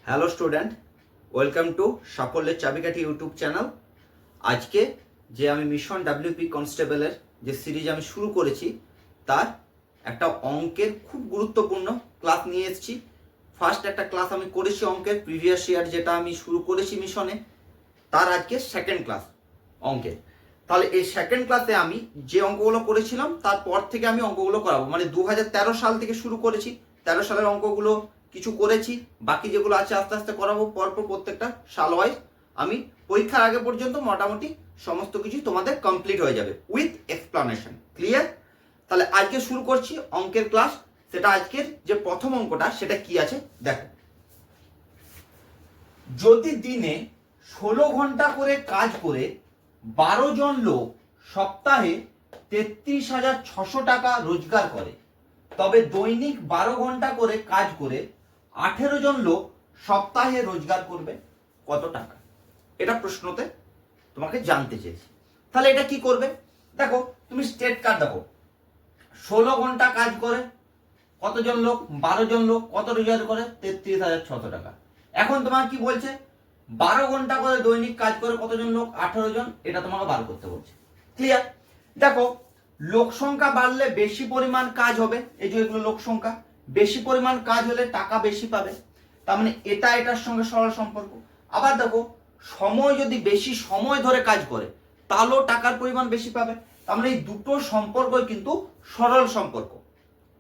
Hello student, welcome to সাফল্যের চাবিকাঠি YouTube channel. আজকে যে আমি মিশন ডাব্লিউপি কনস্টেবলের যে সিরিজ আমি শুরু করেছি তার একটা অঙ্কের খুব গুরুত্বপূর্ণ ক্লাস নিয়ে এসেছি। ফার্স্ট একটা ক্লাস আমি করেছি অঙ্কের প্রিভিয়াস ইয়ার, যেটা আমি শুরু করেছি মিশনে, তার আজকে সেকেন্ড ক্লাস অঙ্কের। তাহলে এই সেকেন্ড ক্লাসে আমি যে অঙ্কগুলো করেছিলাম তারপর থেকে আমি অঙ্কগুলো করাবো, মানে 2013 সাল থেকে শুরু করেছি। 13 সালের অঙ্কগুলো কিছু করেছি, বাকি যেগুলো আছে আস্তে আস্তে করাবো পরপর প্রত্যেকটা সাল ওয়াইজ। আমি পরীক্ষার আগে পর্যন্ত মোটামুটি সমস্ত কিছু তোমাদের কমপ্লিট হয়ে যাবে উইথ এক্সপ্লানেশন। ক্লিয়ার? তাহলে আজকে শুরু করছি অঙ্কের ক্লাস। সেটা আজকের যে প্রথম অঙ্কটা সেটা কি আছে দেখো। যদি দিনে 16 ঘন্টা করে কাজ করে 12 জন লোক সপ্তাহে 33,600 টাকা রোজগার করে, তবে দৈনিক 12 ঘন্টা করে কাজ করে 18 জন লোক সপ্তাহে রোজগার করবে কত টাকা? এটা প্রশ্নতে তোমাকে জানতে চেয়েছি। তাহলে এটা কি করবে দেখো, তুমি স্টেট কার্ড দেখো। 16 ঘন্টা কাজ করে কতজন লোক? 12 জন লোক। কত রোজগার করে? 33,600 টাকা। এখন তোমাকে কি বলছে? 12 ঘন্টা করে দৈনিক কাজ করে কতজন লোক? 18 জন। এটা তোমাকে বার করতে বলছে। ক্লিয়ার? দেখো, লোক সংখ্যা বাড়লে বেশি পরিমাণ কাজ হবে। এই যে এগুলো লোক সংখ্যা, বেশি পরিমাণ কাজ হলে টাকা বেশি পাবে। তার মানে এটা এটার সঙ্গে সরল সম্পর্ক। আবার দেখো, সময় যদি বেশি সময় ধরে কাজ করে তাহলেও টাকার পরিমাণ বেশি পাবে। তার মানে এই দুটো সম্পর্কই কিন্তু সরল সম্পর্ক।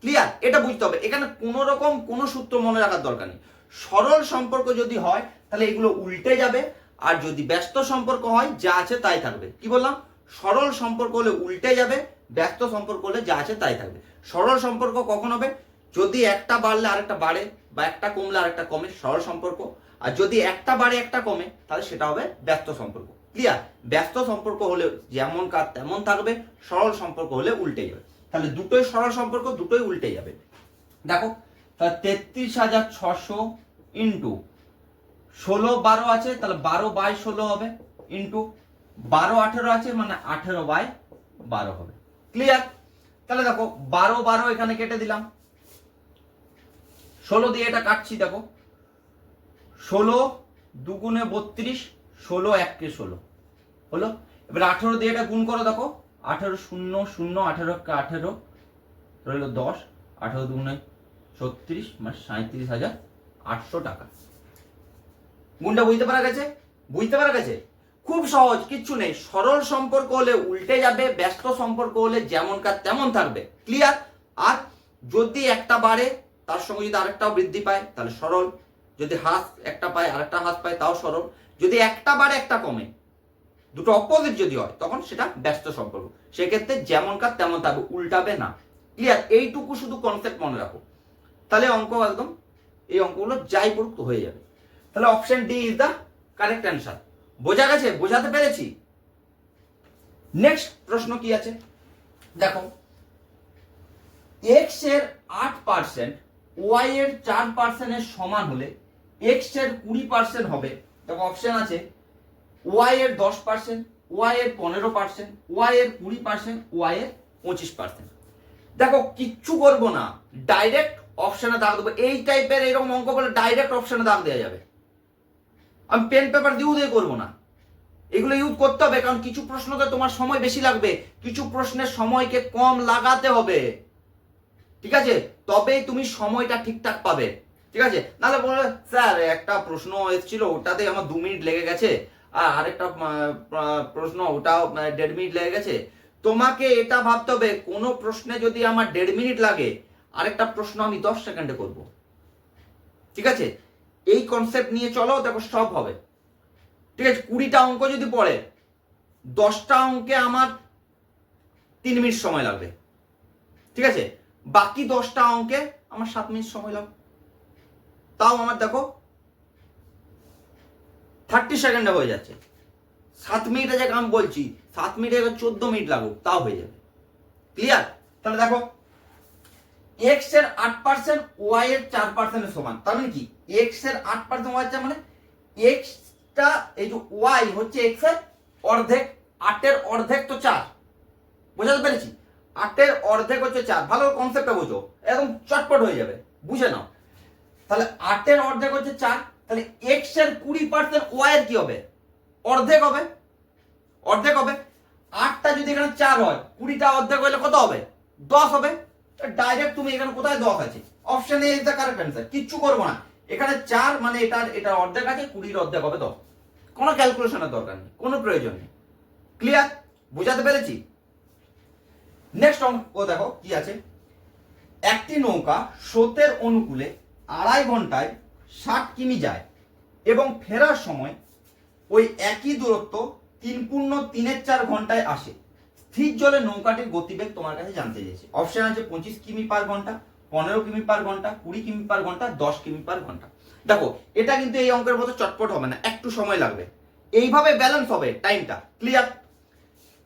ক্লিয়ার? এটা বুঝতে হবে। এখানে কোনো রকম কোনো সূত্র মনে রাখার দরকার নেই। সরল সম্পর্ক যদি হয় তাহলে এগুলো উল্টে যাবে, আর যদি ব্যস্ত সম্পর্ক হয় যা আছে তাই থাকবে। কি বললাম? সরল সম্পর্ক হলে উল্টে যাবে, ব্যস্ত সম্পর্ক হলে যা আছে তাই থাকবে। সরল সম্পর্ক কখন হবে? যদি একটা বাড়লে আরেকটা বাড়ে, বা একটা কমলে আরেকটা কমে, সরল সম্পর্ক। আর যদি একটা বাড়ে একটা কমে তাহলে সেটা হবে ব্যস্ত সম্পর্ক। ক্লিয়ার? ব্যস্ত সম্পর্ক হলে যেমন কাজ তেমন থাকবে, সরল সম্পর্ক হলে উল্টে যাবে। তাহলে দুটোই সরল সম্পর্ক, দুটোই উল্টে যাবে। দেখো, তাহলে 33,600 ইন্টু 16/12 আছে, তাহলে 12/16 হবে, ইন্টু 12/18 আছে, মানে 18/12 হবে। ক্লিয়ার? তাহলে দেখো 12 এখানে কেটে দিলাম, 16 দিয়ে এটা কাটছি। দেখো 16 দুগুণে 32, 16 1 16 হলো। এবার 18 দিয়ে এটা গুণ করো। দেখো 18 0 0, 18 18 রইল 10, 18 দুগুণে 36, মানে 37,800 টাকা। গুণটা বুঝতে পারা গেছে? বুঝতে পারা গেছে? খুব সহজ, কিচ্ছু নেই। সরল সম্পর্ক হলে উল্টে যাবে, ব্যস্ত সম্পর্ক হলে যেমন কাজ তেমন থাকবে। ক্লিয়ার? আর যদি একটা বাড়ে তার সঙ্গে যদি আরেকটাও বৃদ্ধি পায় তাহলে সরল। যদি হ্রাস একটা পায় আরেকটা হ্রাস পায় তাও সরল। যদি একটা বাড়ে একটা কমে, দুটো অপোজিট যদি হয় তখন সেটা ব্যস্ত সম্পর্ক। সেক্ষেত্রে যেমন কাজ তেমন থাকবে, উল্টাবে না। ক্লিয়ার? এইটুকু শুধু কনসেপ্ট মনে রাখো, তাহলে অঙ্ক একদম, এই অঙ্কগুলো যাই পড়ুক হয়ে যাবে। তাহলে option D is the correct answer. বোঝা গেছে? বোঝাতে পেরেছি? নেক্সট প্রশ্ন কি আছে দেখো। এক্স এর 8% ওয়াই এর 4% এর সমান হলে এক্স এর 20% হবে। দেখো অপশন আছে ওয়াই এর 10%, ওয়াই এর 15%, ওয়াই এর 20%, ওয়াই এর 25%। দেখো কিচ্ছু করবো না, ডাইরেক্ট অপশনে দাগ দেবো। এই টাইপের এরকম অঙ্ক বলে ডাইরেক্ট অপশনে দাগ দেওয়া যাবে। আমি পেন পেপার দিয়ে করবো না, এগুলো ইউজ করতে হবে। কারণ কিছু প্রশ্নতে তোমার সময় বেশি লাগবে, কিছু প্রশ্নের সময়কে কম লাগাতে হবে। ঠিক আছে? তবেই তুমি সময়টা ঠিকঠাক পাবে। ঠিক আছে? নাহলে বলে স্যার একটা প্রশ্ন এসেছিল ওটাতে আমার 2 মিনিট লেগে গেছে, আর আরেকটা প্রশ্ন ওটাও 1.5 মিনিট লেগে গেছে। তোমাকে এটা ভাবতে হবে, কোনো প্রশ্নে যদি আমার 1.5 মিনিট লাগে, আরেকটা প্রশ্ন আমি 10 সেকেন্ডে করব। ঠিক আছে? এই কনসেপ্ট নিয়ে চলো, দেখো সব হবে। ঠিক আছে? 20টা অঙ্ক যদি পড়ে, 10টা অঙ্কে আমার 3 মিনিট সময় লাগবে। ঠিক আছে? বাকি 10টা অঙ্কে আমার 7 মিনিট সময় লাগবে। তাও আমার দেখো 30 সেকেন্ডে হয়ে যাচ্ছে। 7 মিনিটে যে আমি বলছি 7 মিনিটে 14 মিনিট লাগুক তাও হয়ে যাবে। ক্লিয়ার? তাহলে দেখো এক্স এর 8% ওয়াই এর 4% এর সমান। তার মানে কি? এক্স এর 8% ওয়াই এর মানে এক্সটা, এই যে ওয়াই হচ্ছে এক্স এর অর্ধেক। 8 এর অর্ধেক তো 4। বোঝাতে পেরেছি? 8 এর অর্ধেক হচ্ছে 4। ভালো কনসেপ্টটা বোঝো, একদম চটপট হয়ে যাবে, বুঝে নাও। তাহলে 8 এর অর্ধেক হচ্ছে 4, তাহলে এক্স এর 20% ওয়াই এর কি হবে? অর্ধেক হবে, অর্ধেক হবে। 8টা যদি এখানে 4 হয়, 20টা অর্ধেক হলে কত হবে? 10 হবে। ডাইরেক্ট তুমি এখানে কোথায় 10 আছে, option A is the correct answer. কিচ্ছু করবো না, এখানে 4 মানে এটা অর্ধেক আছে, 20 অর্ধেক হবে 10। কোনো ক্যালকুলেশনের দরকার নেই, কোনো প্রয়োজন নেই। ক্লিয়ার? বুঝাতে পেরেছি? নেক্সট অঙ্ক দেখো কি আছে। একটি নৌকা স্রোতের অনুকূলে 2.5 ঘন্টায় 60 কিমি যায় এবং ফেরার সময় ওই একই দূরত্ব 3.4 ঘন্টায় আসে। স্থির জলে নৌকাটির গতিবেগ তোমার কাছে জানতে চেয়েছে। অপশন আছে 25 কিমি পার ঘন্টা, 15 কিমি পার ঘন্টা, 20 কিমি পার ঘন্টা, 10 কিমি পার ঘন্টা। দেখো এটা কিন্তু এই অঙ্কের মতো চটপট হবে না, একটু সময় লাগবে, এইভাবে ব্যালেন্স হবে টাইমটা। ক্লিয়ার?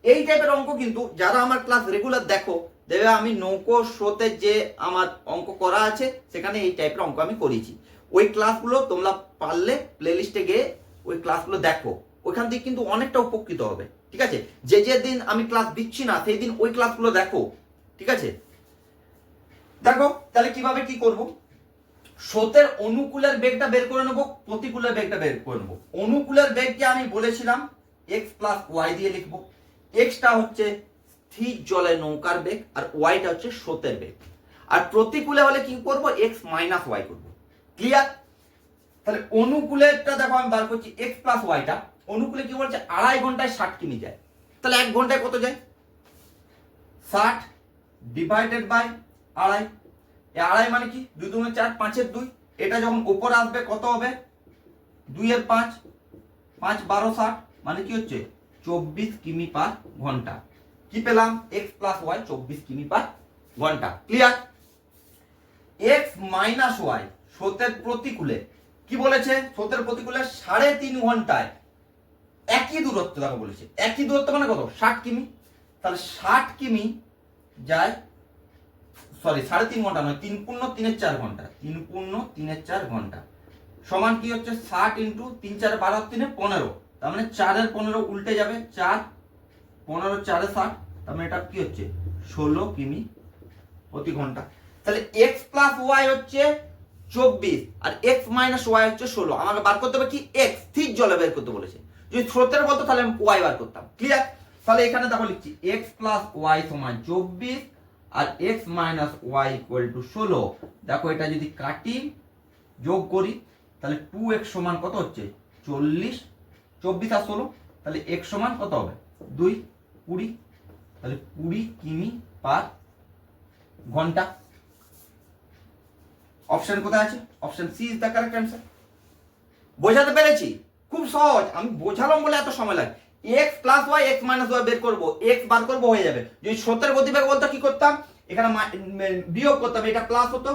এই টাইপের অঙ্ক কিন্তু যারা আমার ক্লাস রেগুলার দেখো, দেখবে আমি নৌকো স্রোতের যে আমার অঙ্ক করা আছে সেখানে এই টাইপের অঙ্ক আমি করেছি। ওই ক্লাসগুলো তোমরা পারলে প্লেলিস্টে গিয়ে ওই ক্লাসগুলো দেখো, ওইখান থেকে কিন্তু অনেকটা উপকৃত হবে। ঠিক আছে? যে যে দিন আমি ক্লাস দিচ্ছি না সেই দিন ওই ক্লাসগুলো দেখো। ঠিক আছে? দেখো তাহলে কিভাবে কি করব। স্রোতের অনুকূলের বেগটা বের করে নেবো, প্রতিকূলের বেগটা বের করে নেবো। অনুকূলের বেগকে আমি বলেছিলাম এক্স প্লাস ওয়াই দিয়ে লিখবো। এক্সটা হচ্ছে স্থির জলে নৌকার বেগ আর ওয়াইটা হচ্ছে স্রোতের বেগ। আর প্রতিকূলে হলে কি করব? এক্স মাইনাস ওয়াই করব। ক্লিয়ার? তাহলে অনুকূলেরটা দেখো আমি বার করছি এক্স প্লাস ওয়াইটা। অনুকূলে কি বলছে? 2.5 ঘন্টায় 60 কিমি যায়। তাহলে 1 ঘন্টায় কত যায়? 60 ডিভাইডেড বাই 2.5। 2.5 মানে কি? 2 2 4, 5 এর 2। এটা যখন উপর আসবে কত হবে? 2 এর 5, 5 12 60 মানে কি হচ্ছে? 24 কিমি পার ঘন্টা। কি পেলাম? এক্স প্লাস ওয়াই 24 কিমি পার ঘন্টা। ক্লিয়ার? এক্স মাইনাস ওয়াই স্রোতের প্রতিকূলে কি বলেছে? স্রোতের প্রতিকূলে 3.5 ঘন্টায় একই দূরত্ব দেখো বলেছে। একই দূরত্ব মানে কত? 60 কিমি। তাহলে 60 কিমি যায়, সরি 3.5 ঘন্টা নয়, 3.4 ঘন্টা, 3.4 ঘন্টা সমান কি হচ্ছে? 60 ইন্টু 3 4 12 3 15। তার মানে 4 এর 15 উল্টে যাবে, 4 15 4 60, তার মানে এটা কি হচ্ছে? 16 কিমি প্রতি ঘন্টা। তাহলে x প্লাস ওয়াই হচ্ছে 24 আর x মাইনাস ওয়াই হচ্ছে 16। আমাকে বার করতে হবে কি? x স্থির জলে বের করতে বলেছে। যদি স্রোতের বলতো তাহলে আমি y বার করতাম। ক্লিয়ার? তাহলে এখানে দেখো লিখছি x প্লাস ওয়াই সমান 24 আর x minus Y equal to 16। দেখো এটা যদি কাটি যোগ করি তাহলে 2x সমান কত হচ্ছে? 40। 24 আর 16 তাহলে x সমান কত হবে? 2 20। তাহলে 20 কিমি পার ঘন্টা। অপশন কোথায় আছে? Option C is the correct answer. বোঝাতে পেরেছি? খুব সহজ, আমি বোঝালাম বলে এত সময় লাগে। x plus Y x minus Y বের করব, x বার করব হয়ে যাবে। যদি স্রোতের গতিবেগ বলতো কি করতাম? এখানে বিয়োগ করতাম, এটা প্লাস হতো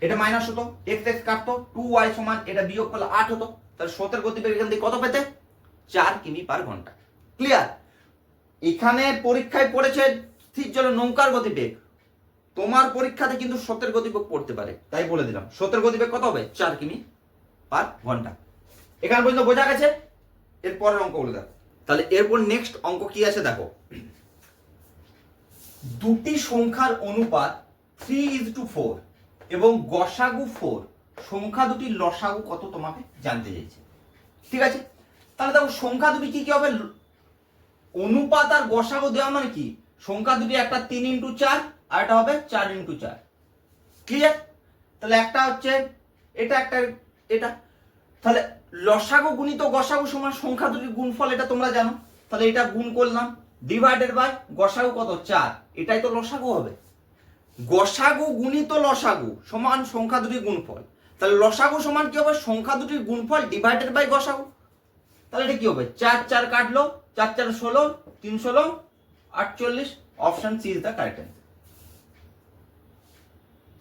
এটা মাইনাস হতো, x x কাটতো, 2y সমান এটা বিয়োগ করলে 8 হতো। তাহলে স্রোতের গতিবেগ এখান থেকে কত পেতে? 4 কিমি পার ঘন্টা। ক্লিয়ার? এখানে পরীক্ষায় পড়েছে স্থির জলে নৌকার গতিবেগ, তোমার পরীক্ষাতে কিন্তু স্রোতের গতিবেগ পড়তে পারে, তাই বলে দিলাম। স্রোতের গতিবেগ কত হবে? 4 কিমি পার ঘন্টা। এখানে পর্যন্ত বোঝা গেছে? এরপরের অঙ্ক বলে দেখো। তাহলে এরপর নেক্সট অঙ্ক কি আছে দেখো। দুটি সংখ্যার অনুপাত 3:4 এবং গসাগু 4, সংখ্যা দুটির লসাগু কত তোমাকে জানতে চাইছে। ঠিক আছে? তাহলে দেখো সংখ্যা দুটি কি কি হবে? অনুপাত আর গসাগু দেওয়া মানে কি? সংখ্যা দুটি একটা 3x4 আর এটা হবে 4x4। ক্লিয়ার? তাহলে একটা হচ্ছে এটা, একটা এটা। তাহলে লসাগু গুণিত গসাগু সমান সংখ্যা দুটির গুণফল, এটা তোমরা জানো। তাহলে এটা গুণ করলাম ডিভাইডেড বাই গসাগু কত? 4। এটাই তো লসাগু হবে। গসাগু গুণিত লসাগু সমান সংখ্যা দুটির গুণফল। তাহলে লসাগু সমান কি হবে? সংখ্যা দুটির গুণফল ডিভাইডেড বাই গসাগু। তাহলে এটা কি হবে? 4 4 কাটলো, 4 4 16, 3 16 48। Option C is the correct answer.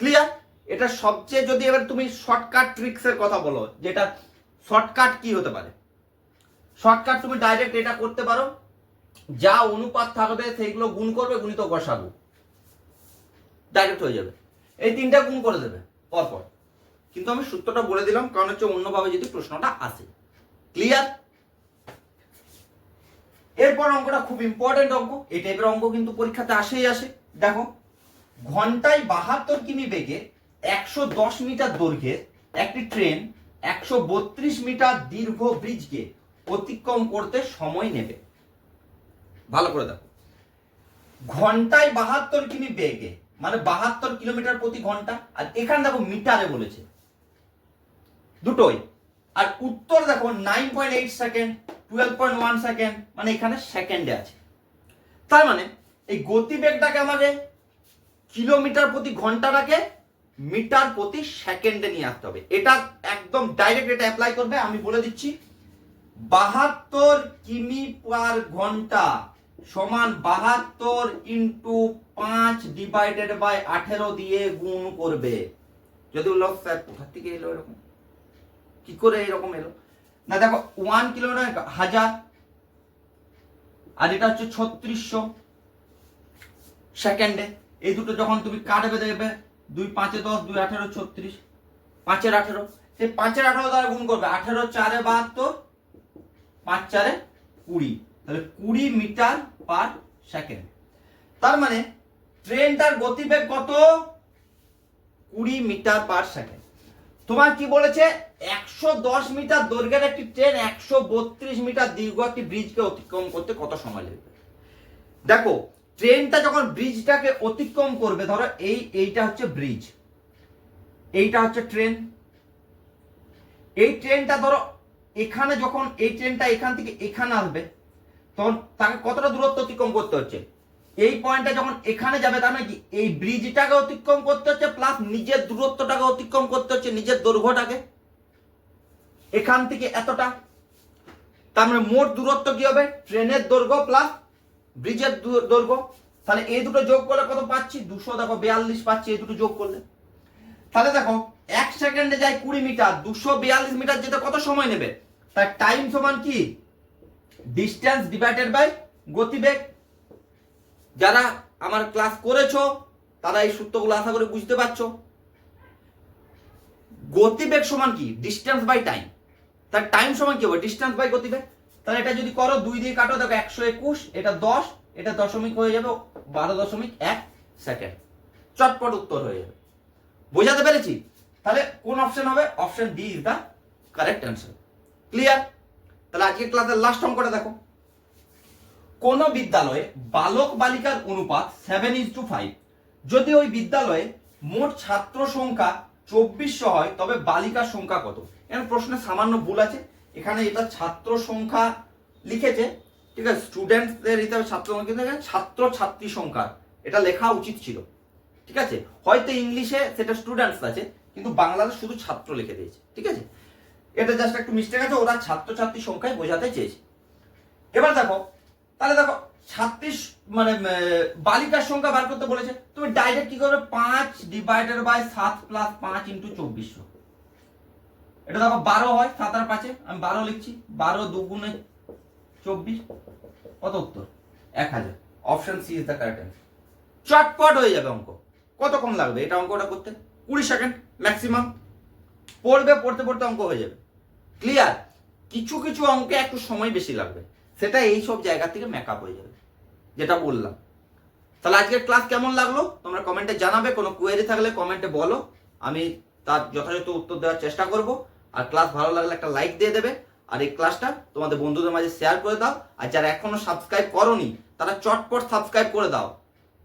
Clear? এটা সবচেয়ে, যদি এবার তুমি শর্টকাট ট্রিক্স এর কথা বলো, যেটা শর্টকাট কি হতে পারে? শর্টকাট তুমি ডাইরেক্ট এটা করতে পারো, যা অনুপাত থাকবে সেইগুলো গুণ করবে, গুণিত গসাগু, ডাইরেক্ট হয়ে যাবে। এই তিনটা গুণ করে দেবে পরপর। কিন্তু আমি সূত্রটা বলে দিলাম কারণ হচ্ছে অন্যভাবে যদি প্রশ্নটা আসে। ক্লিয়ার? এরপর অঙ্কটা খুব ইম্পর্টেন্ট অঙ্ক। এই টাইপের অঙ্ক কিন্তু পরীক্ষাতে আসেই আসে। দেখো, ঘন্টায় 72 কিমি বেগে 110 মিটার দৈর্ঘ্যে একটি ট্রেন 132 মিটার দীর্ঘ ব্রিজকে অতিক্রম করতে সময় নেবে। ভালো করে দেখো, ঘন্টায় 72 কিমি বেগে, মানে 72 কিলোমিটার প্রতি ঘন্টা, আর এখানে দেখো মিটারে বলেছে, দুটোই। আর উত্তর দেখো 9.8 সেকেন্ড, 12.1 সেকেন্ড, মানে এখানে সেকেন্ডে আছে। তার মানে এই গতিবেগটাকে আমাদের কিলোমিটার প্রতি ঘন্টাটাকে মিটার প্রতি সেকেন্ডে নিয়ে আসতে হবে। এটা একদম ডাইরেক্ট এটা অ্যাপ্লাই করবে। আমি বলে দিচ্ছি, 72 কিমি পার ঘন্টা সমান 72 ইন্টু 5 ডিভাইডেড বাই 18 দিয়ে গুণ করবে। যদি বললো স্যার কোথা থেকে এলো এরকম, কি করে এরকম এলো, না দেখো 1 কিলোমিটার 1000, আর এটা হচ্ছে 3600 সেকেন্ডে। এই দুটো যখন তুমি কাটবে দেখবে 2 5 10, 2 18 36, 5 18, সেই 5 18 দ্বারা গুণ করবে, 18 4 72, 5 4 20, তাহলে 20 মিটার পার সেকেন্ড। তার মানে ট্রেনটার গতিবেগ কত, 20 মিটার পার সেকেন্ড। তোমার কি বলেছে, 110 মিটার দৈর্ঘ্যের একটি ট্রেন 132 মিটার দীর্ঘ একটি ব্রিজকে অতিক্রম করতে কত সময় লাগবে। দেখো ট্রেনটা যখন ব্রিজটাকে অতিক্রম করবে, ধরো এইটা হচ্ছে ব্রিজ, এইটা হচ্ছে ট্রেন। এই ট্রেনটা ধরো এখানে, যখন এই ট্রেনটা এখান থেকে এখানে আসবে, তখন তাকে কতটা দূরত্ব অতিক্রম করতে হচ্ছে, এই পয়েন্টটা যখন এখানে যাবে, তার মানে কি এই ব্রিজটাকে অতিক্রম করতে হচ্ছে, প্লাস নিজের দূরত্বটাকে অতিক্রম করতে হচ্ছে, নিজের দৈর্ঘ্যটাকে, এখান থেকে এতটা। তার মানে মোট দূরত্ব কি হবে, ট্রেনের দৈর্ঘ্য প্লাস ব্রিজের দৈর্ঘ্য। তাহলে এই দুটো যোগ করলে কত পাচ্ছি, 200, দেখো 42 পাচ্ছি এই দুটো যোগ করলে। তাহলে দেখো 1 সেকেন্ডে যায় 20 মিটার, 242 মিটার যেতে কত সময় নেবে, তার টাইম সমান কি, ডিস্টেন্স ডিভাইডেড বাই গতিবেগ। যারা আমার ক্লাস করেছো তারা এই সূত্রগুলো আশা করি বুঝতে পারছো। গতিবেগ সমান কি, ডিস্টেন্স বাই টাইম, তার টাইম সমান কি হবে, ডিস্টেন্স বাই গতিবেগ। তাহলে এটা যদি করো 2 দিয়ে কাটো, দেখো 121, এটা 10, এটা দশমিক হয়ে যাবে 12.1 সেকেন্ড, চটপট উত্তর হয়ে যাবে। বোঝাতে পেরেছি? তাহলে কোন অপশন হবে, option D is the correct answer. Clear? তাহলে আজকের ক্লাসের লাস্ট অঙ্কটা দেখো, কোন বিদ্যালয়ে বালক বালিকার অনুপাত 7:5, যদি ওই বিদ্যালয়ে মোট ছাত্র সংখ্যা 2400 হয়, তবে বালিকার সংখ্যা কত। এখানে প্রশ্নে সামান্য ভুল আছে, এখানে এটা ছাত্র সংখ্যা লিখেছে, ঠিক আছে, স্টুডেন্টদের হিসাবে ছাত্র সংখ্যা, ছাত্র ছাত্রী সংখ্যা এটা লেখা উচিত ছিল, ঠিক আছে। হয়তো ইংলিশে সেটা স্টুডেন্টস আছে, কিন্তু বাংলাতে শুধু ছাত্র লিখে দিয়েছে, ঠিক আছে। এটা জাস্ট একটু মিস্টেক আছে, ওরা ছাত্র ছাত্রী সংখ্যায় বোঝাতে চেয়েছে। এবার দেখো, তাহলে দেখো ছাত্রী মানে বালিকার সংখ্যা বার করতে বলেছে, তুমি ডাইরেক্ট কি করবে, 5 ডিভাইডেড বাই 7 প্লাস 5 ইন্টু 2400। এটা দেখো 12 হয়, 7 আর 5, আমি 12 লিখছি, 12 2 গুণে 24, কত উত্তর, 1000। Option C is the correct answer. চটপট হয়ে যাবে অঙ্ক। কতক্ষণ লাগবে এটা অঙ্কটা করতে, 20 সেকেন্ড ম্যাক্সিমাম। পড়বে, পড়তে পড়তে অঙ্ক হয়ে যাবে। ক্লিয়ার? কিছু কিছু অঙ্কে একটু সময় বেশি লাগবে, সেটা এই সব জায়গা থেকে মেকআপ হয়ে যাবে, যেটা বললাম। তাহলে আজকের ক্লাস কেমন লাগলো তোমরা কমেন্টে জানাবে, কোনো কোয়েরি থাকলে কমেন্টে বলো, আমি তার যথাযথ উত্তর দেওয়ার চেষ্টা করব। আর ক্লাস ভালো লাগলে একটা লাইক দিয়ে দেবে, আর এই ক্লাসটা তোমাদের বন্ধুদের মাঝে শেয়ার করে দাও। আর যারা এখনো সাবস্ক্রাইব করোনি তারা চটপট সাবস্ক্রাইব করে দাও,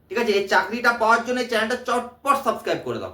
ঠিক আছে। এই চাকরিটা পাওয়ার জন্য এই চ্যানেলটা চটপট সাবস্ক্রাইব করে দাও।